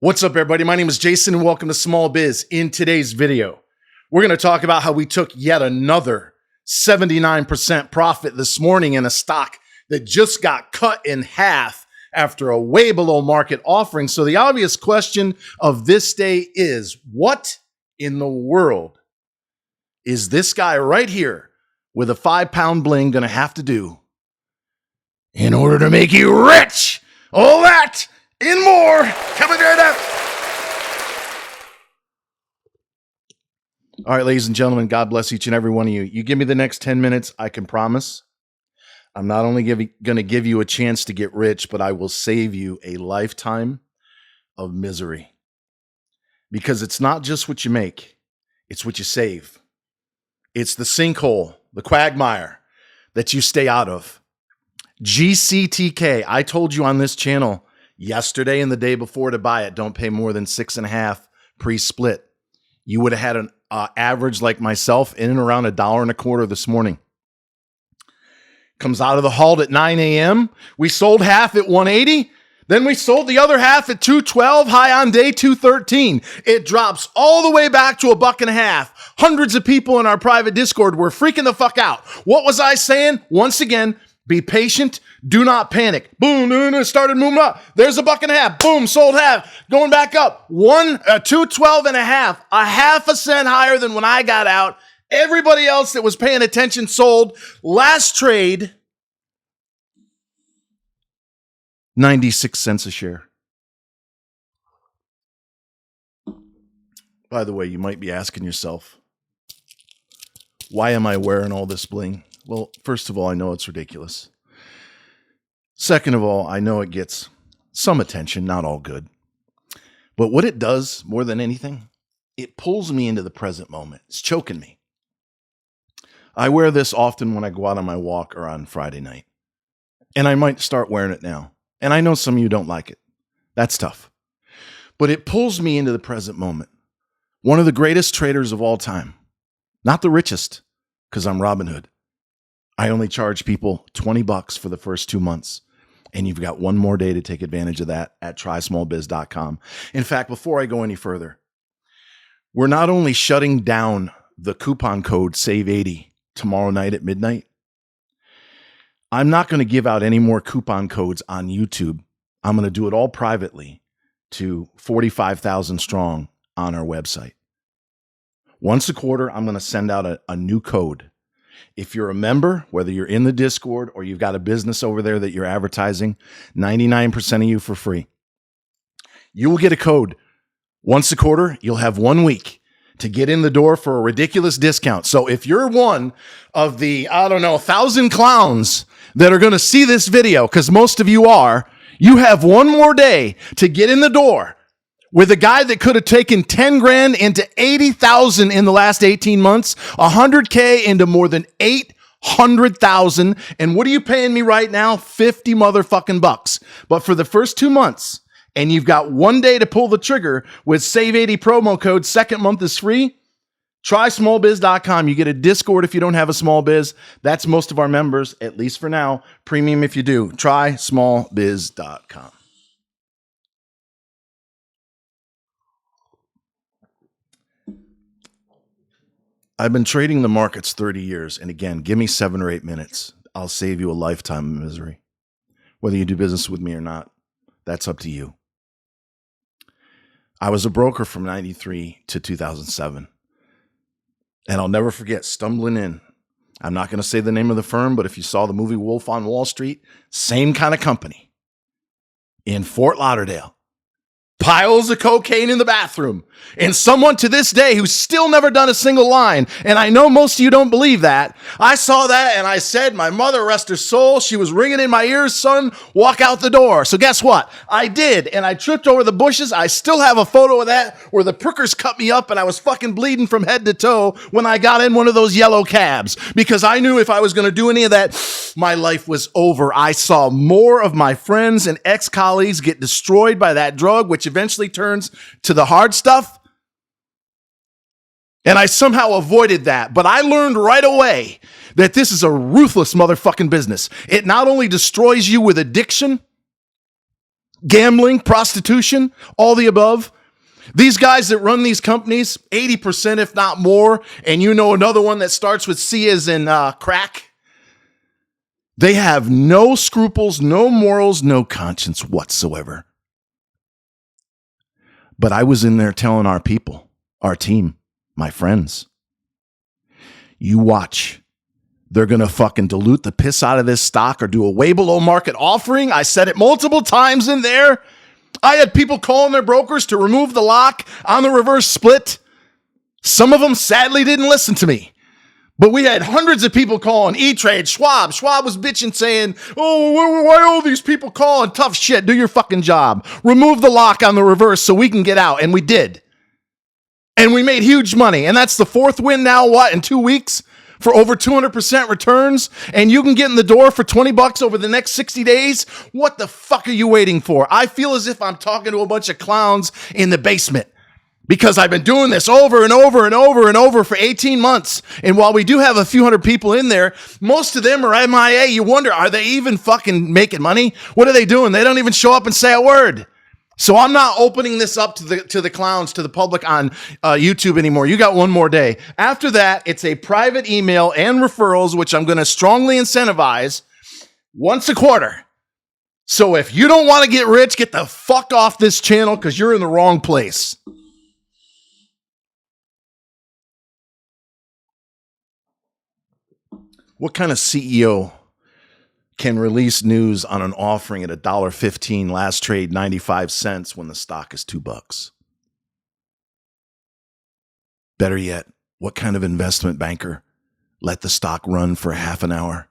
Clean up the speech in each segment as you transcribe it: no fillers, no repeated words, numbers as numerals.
What's up, everybody? My name is Jason, and welcome to Small Biz. In today's video, we're going to talk about how we took yet another 79% profit this morning in a stock that just got cut in half after a way below market offering. So the obvious question of this day is, what in the world is this guy right here with a 5-pound bling going to have to do in order to make you rich? All that and more coming right up. All right, ladies and gentlemen, God bless each and every one of you. You give me the next 10 minutes, I can promise I'm not only going to give you a chance to get rich, but I will save you a lifetime of misery. Because it's not just what you make, it's what you save. It's the sinkhole, the quagmire that you stay out of. GCTK, I told you on this channel yesterday and the day before to buy it. Don't pay more than 6.5 pre-split. You would have had an average like myself in and around $1.25 this morning. Comes out of the halt at 9 a.m. We sold half at 180. Then we sold the other half at 212, high on day 213. It drops all the way back to $1.50. Hundreds of people in our private Discord were freaking the fuck out. What was I saying? Once again, be patient. Do not panic. Boom, started moving up. There's $1.50. Boom, sold half. Going back up. 212.5, a half a cent higher than when I got out. Everybody else that was paying attention sold. Last trade, 96 cents a share. By the way, you might be asking yourself, why am I wearing all this bling? Well, first of all, I know it's ridiculous. Second of all, I know it gets some attention, not all good. But what it does more than anything, it pulls me into the present moment. It's choking me. I wear this often when I go out on my walk or on Friday night. And I might start wearing it now. And I know some of you don't like it. That's tough. But it pulls me into the present moment. One of the greatest traders of all time. Not the richest, because I'm Robin Hood. I only charge people $20 for the first 2 months. And you've got one more day to take advantage of that at trysmallbiz.com. In fact, before I go any further, we're not only shutting down the coupon code SAVE80 tomorrow night at midnight. I'm not going to give out any more coupon codes on YouTube. I'm going to do it all privately to 45,000 strong on our website. Once a quarter, I'm going to send out a new code. If you're a member, whether you're in the Discord or you've got a business over there that you're advertising, 99% of you for free. You will get a code. Once a quarter, you'll have 1 week to get in the door for a ridiculous discount. So if you're one of the, 1,000 clowns that are going to see this video, because most of you are, you have one more day to get in the door with a guy that could have taken 10 grand into 80,000 in the last 18 months, 100K into more than 800,000. And what are you paying me right now? 50 motherfucking bucks. But for the first 2 months, and you've got 1 day to pull the trigger with SAVE80 promo code, second month is free. TrySmallBiz.com. You get a Discord if you don't have a small biz. That's most of our members, at least for now. Premium if you do. TrySmallBiz.com. I've been trading the markets 30 years. And again, give me 7 or 8 minutes. I'll save you a lifetime of misery. Whether you do business with me or not, that's up to you. I was a broker from 93 to 2007. And I'll never forget stumbling in. I'm not going to say the name of the firm, but if you saw the movie Wolf on Wall Street, same kind of company in Fort Lauderdale. Piles of cocaine in the bathroom. And someone to this day who's still never done a single line. And I know most of you don't believe that. I saw that and I said, my mother, rest her soul, she was ringing in my ears, son, walk out the door. So guess what? I did. And I tripped over the bushes. I still have a photo of that where the prickers cut me up and I was fucking bleeding from head to toe when I got in one of those yellow cabs. Because I knew if I was going to do any of that, my life was over. I saw more of my friends and ex-colleagues get destroyed by that drug, which eventually turns to the hard stuff. And I somehow avoided that. But I learned right away that this is a ruthless motherfucking business. It not only destroys you with addiction, Gambling, prostitution, all the above. These guys that run these companies, 80% if not more, and you know another one that starts with C as in crack, they have no scruples, no morals, no conscience whatsoever. But I was in there telling our people, our team, my friends, you watch. They're going to fucking dilute the piss out of this stock or do a way below market offering. I said it multiple times in there. I had people calling their brokers to remove the lock on the reverse split. Some of them sadly didn't listen to me. But we had hundreds of people calling E-Trade, Schwab. Schwab was bitching saying, oh, why all these people calling? Tough shit. Do your fucking job. Remove the lock on the reverse so we can get out. And we did. And we made huge money. And that's the fourth win now, in 2 weeks? For over 200% returns, and you can get in the door for $20 over the next 60 days? What the fuck are you waiting for? I feel as if I'm talking to a bunch of clowns in the basement because I've been doing this over and over and over and over for 18 months. And while we do have a few hundred people in there, most of them are MIA. You wonder, are they even fucking making money? What are they doing? They don't even show up and say a word. So I'm not opening this up to the clowns, to the public on YouTube anymore. You got one more day. After that, it's a private email and referrals, which I'm going to strongly incentivize once a quarter. So if you don't want to get rich, get the fuck off this channel because you're in the wrong place. What kind of CEO can release news on an offering at $1.15, last trade 95 cents when the stock is $2? Better yet, what kind of investment banker let the stock run for half an hour?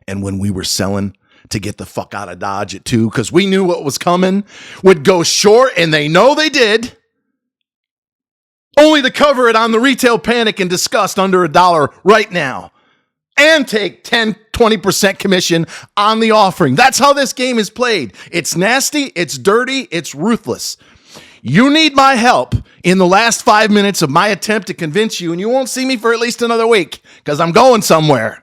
And when we were selling to get the fuck out of Dodge at 2, because we knew what was coming, would go short, and they know they did, only to cover it on the retail panic and disgust under $1 right now. And take 10, 20% commission on the offering. That's how this game is played. It's nasty, it's dirty, it's ruthless. You need my help in the last 5 minutes of my attempt to convince you, and you won't see me for at least another week because I'm going somewhere.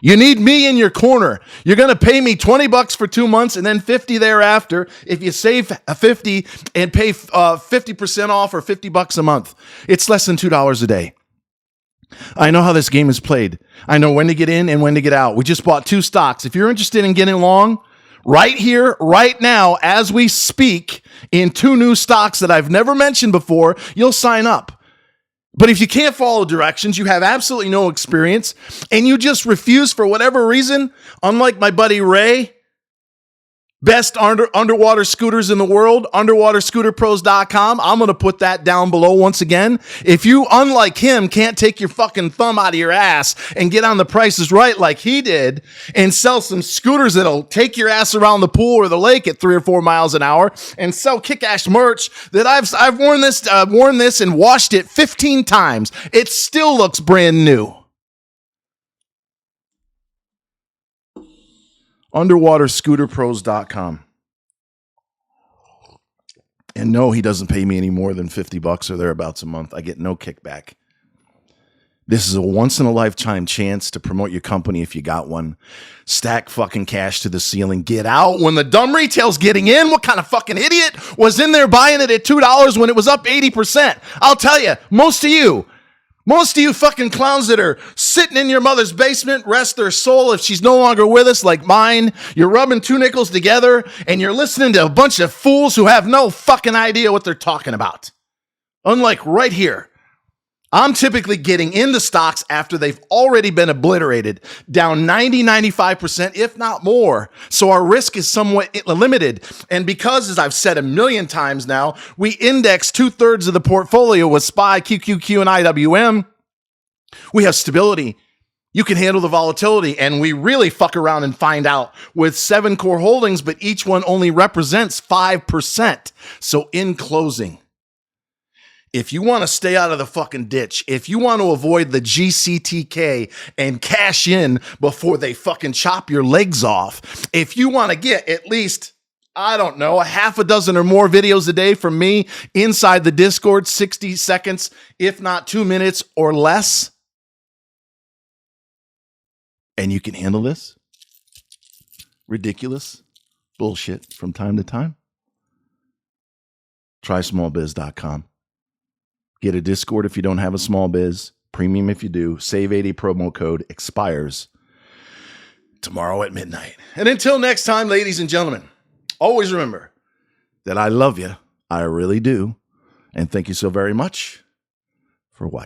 You need me in your corner. You're going to pay me $20 for 2 months and then $50 thereafter if you save $50 and pay 50% off or $50 a month. It's less than $2 a day. I know how this game is played. I know when to get in and when to get out. We just bought 2 stocks. If you're interested in getting along, right here, right now, as we speak, in 2 new stocks that I've never mentioned before, you'll sign up. But if you can't follow directions, you have absolutely no experience, and you just refuse for whatever reason, unlike my buddy Ray, best underwater scooters in the world, underwaterscooterpros.com. I'm going to put that down below once again. If you, unlike him, can't take your fucking thumb out of your ass and get on the prices right like he did and sell some scooters that'll take your ass around the pool or the lake at 3 or 4 miles an hour and sell kick-ass merch that I've worn this and washed it 15 times. It still looks brand new. underwaterscooterpros.com. And no, he doesn't pay me any more than $50 or thereabouts a month. I get no kickback. This is a once in a lifetime chance to promote your company if you got one. Stack fucking cash to the ceiling. Get out when the dumb retail's getting in. What kind of fucking idiot was in there buying it at $2 when it was up 80%? I'll tell you, most of you fucking clowns that are sitting in your mother's basement, rest their soul if she's no longer with us like mine. You're rubbing 2 nickels together and you're listening to a bunch of fools who have no fucking idea what they're talking about. Unlike right here, I'm typically getting into stocks after they've already been obliterated, down 90, 95%, if not more. So our risk is somewhat limited. And because, as I've said a million times now, we index 2/3 of the portfolio with SPY, QQQ, and IWM, we have stability. You can handle the volatility, and we really fuck around and find out with 7 core holdings, but each one only represents 5%. So in closing, if you want to stay out of the fucking ditch, if you want to avoid the GCTK and cash in before they fucking chop your legs off, if you want to get at least, I don't know, a half a dozen or more videos a day from me inside the Discord, 60 seconds, if not 2 minutes or less, and you can handle this ridiculous bullshit from time to time, Try smallbiz.com. Get a Discord if you don't have a small biz. Premium if you do. Save 80 promo code expires tomorrow at midnight. And until next time, ladies and gentlemen, always remember that I love you. I really do. And thank you so very much for watching.